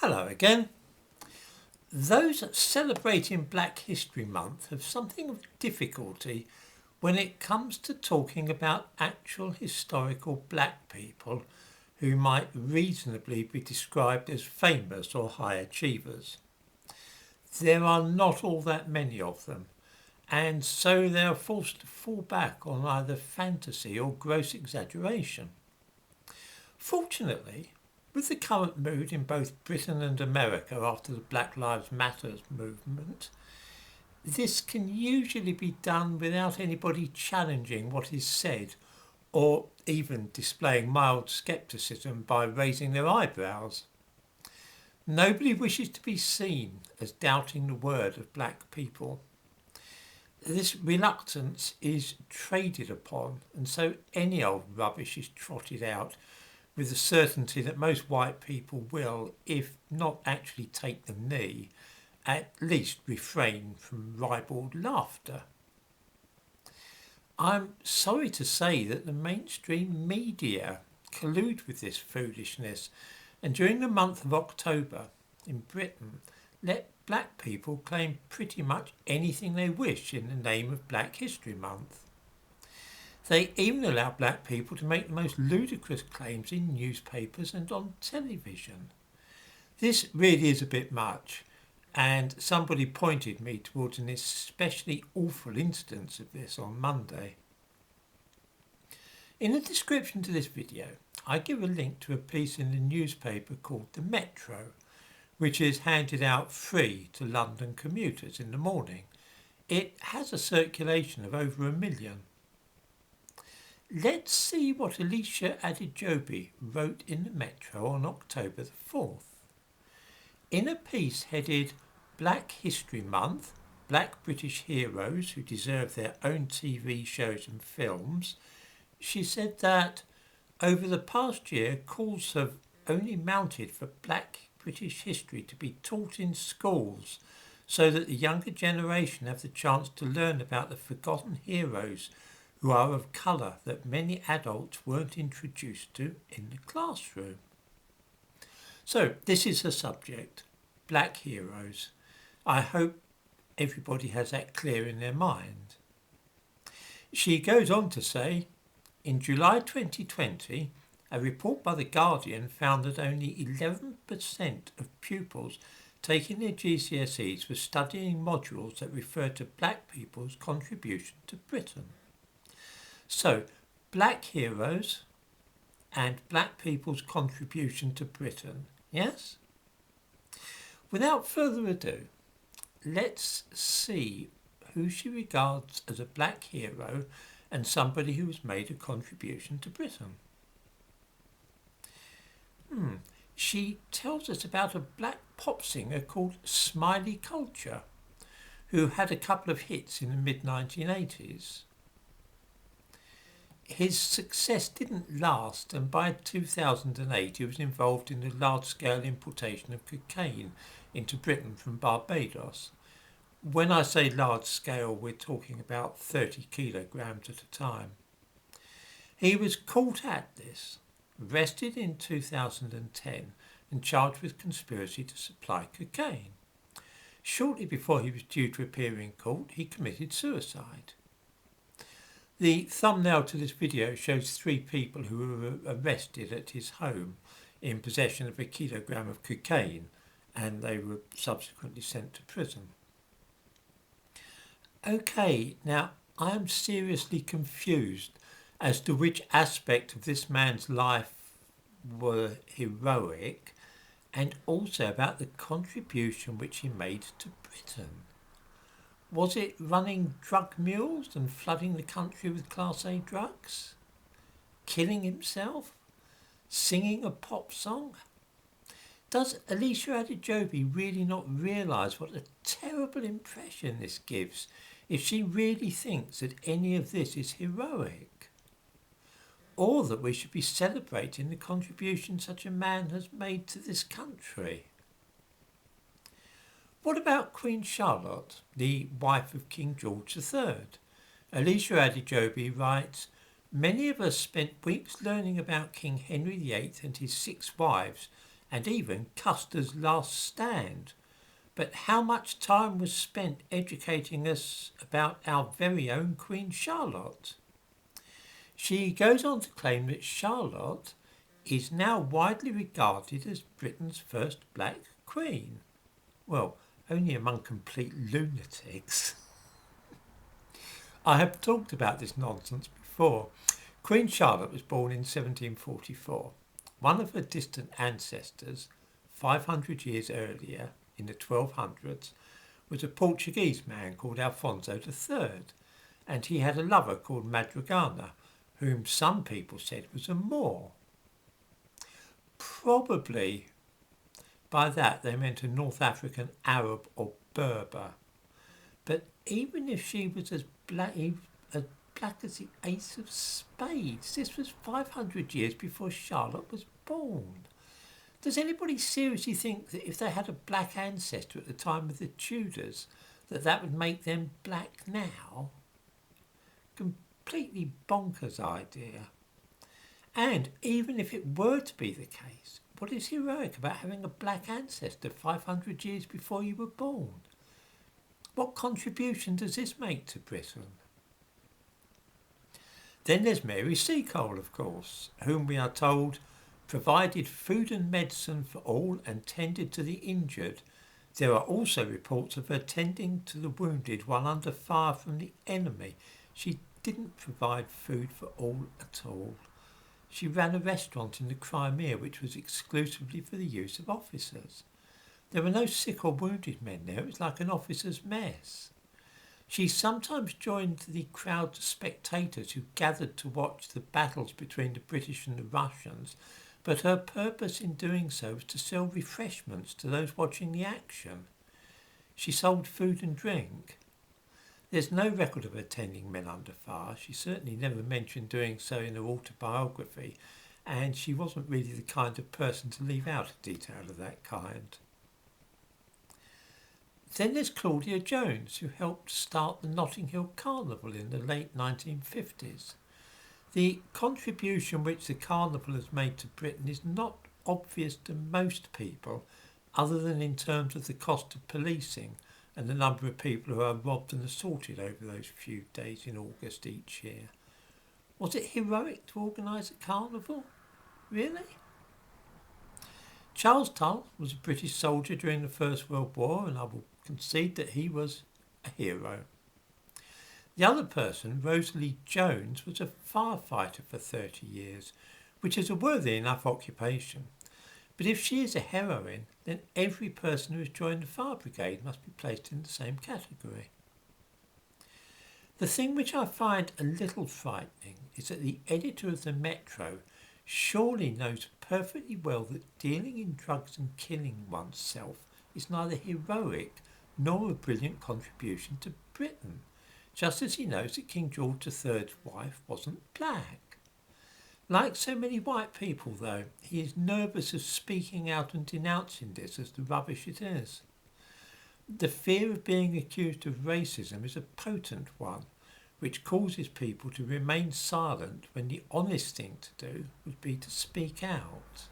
Hello again. Those celebrating Black History Month have something of difficulty when it comes to talking about actual historical black people who might reasonably be described as famous or high achievers. There are not all that many of them, and so they are forced to fall back on either fantasy or gross exaggeration. Fortunately, with the current mood in both Britain and America after the Black Lives Matter movement, this can usually be done without anybody challenging what is said or even displaying mild scepticism by raising their eyebrows. Nobody wishes to be seen as doubting the word of black people. This reluctance is traded upon, and so any old rubbish is trotted out with the certainty that most white people will, if not actually take the knee, at least refrain from ribald laughter. I'm sorry to say that the mainstream media collude with this foolishness, and during the month of October in Britain let black people claim pretty much anything they wish in the name of Black History Month. They even allow black people to make the most ludicrous claims in newspapers and on television. This really is a bit much, and somebody pointed me towards an especially awful instance of this on Monday. In the description to this video, I give a link to a piece in the newspaper called The Metro, which is handed out free to London commuters in the morning. It has a circulation of over 1 million. Let's see what Alicia Adejobi wrote in the Metro on October the 4th. In a piece headed Black History Month, Black British Heroes Who Deserve Their Own TV Shows and Films, she said that over the past year calls have only mounted for Black British history to be taught in schools so that the younger generation have the chance to learn about the forgotten heroes who are of colour that many adults weren't introduced to in the classroom. So this is the subject, black heroes. I hope everybody has that clear in their mind. She goes on to say, in July 2020, a report by The Guardian found that only 11% of pupils taking their GCSEs were studying modules that refer to black people's contribution to Britain. So, black heroes and black people's contribution to Britain, yes? Without further ado, let's see who she regards as a black hero and somebody who has made a contribution to Britain. She tells us about a black pop singer called Smiley Culture, who had a couple of hits in the mid-1980s. His success didn't last, and by 2008 he was involved in the large-scale importation of cocaine into Britain from Barbados. When I say large-scale, we're talking about 30 kilograms at a time. He was caught at this, arrested in 2010 and charged with conspiracy to supply cocaine. Shortly before he was due to appear in court, he committed suicide. The thumbnail to this video shows 3 people who were arrested at his home in possession of 1 kilogram of cocaine, and they were subsequently sent to prison. Okay, now I am seriously confused as to which aspect of this man's life were heroic, and also about the contribution which he made to Britain. Was it running drug mules and flooding the country with Class A drugs? Killing himself? Singing a pop song? Does Alicia Adejobi really not realise what a terrible impression this gives if she really thinks that any of this is heroic? Or that we should be celebrating the contribution such a man has made to this country? What about Queen Charlotte, the wife of King George III? Alicia Adejobi writes, many of us spent weeks learning about King Henry VIII and his 6 wives and even Custer's Last Stand. But how much time was spent educating us about our very own Queen Charlotte? She goes on to claim that Charlotte is now widely regarded as Britain's first black queen. Well, only among complete lunatics. I have talked about this nonsense before. Queen Charlotte was born in 1744. One of her distant ancestors, 500 years earlier, in the 1200s, was a Portuguese man called Alfonso III, and he had a lover called Madrigana, whom some people said was a Moor. Probably by that they meant a North African Arab or Berber. But even if she was as black as the Ace of Spades, this was 500 years before Charlotte was born. Does anybody seriously think that if they had a black ancestor at the time of the Tudors, that would make them black now? Completely bonkers idea. And even if it were to be the case, what is heroic about having a black ancestor 500 years before you were born? What contribution does this make to Britain? Then there's Mary Seacole, of course, whom we are told provided food and medicine for all and tended to the injured. There are also reports of her tending to the wounded while under fire from the enemy. She didn't provide food for all at all. She ran a restaurant in the Crimea which was exclusively for the use of officers. There were no sick or wounded men there. It was like an officer's mess. She sometimes joined the crowds of spectators who gathered to watch the battles between the British and the Russians, but her purpose in doing so was to sell refreshments to those watching the action. She sold food and drink. There's no record of her tending men under fire. She certainly never mentioned doing so in her autobiography, and she wasn't really the kind of person to leave out a detail of that kind. Then there's Claudia Jones, who helped start the Notting Hill Carnival in the late 1950s. The contribution which the carnival has made to Britain is not obvious to most people, other than in terms of the cost of policing and the number of people who are robbed and assaulted over those few days in August each year. Was it heroic to organise a carnival? Really? Charles Tull was a British soldier during the First World War, and I will concede that he was a hero. The other person, Rosalie Jones, was a firefighter for 30 years, which is a worthy enough occupation. But if she is a heroine, then every person who has joined the fire brigade must be placed in the same category. The thing which I find a little frightening is that the editor of the Metro surely knows perfectly well that dealing in drugs and killing oneself is neither heroic nor a brilliant contribution to Britain, just as he knows that King George III's wife wasn't black. Like so many white people, though, he is nervous of speaking out and denouncing this as the rubbish it is. The fear of being accused of racism is a potent one, which causes people to remain silent when the honest thing to do would be to speak out.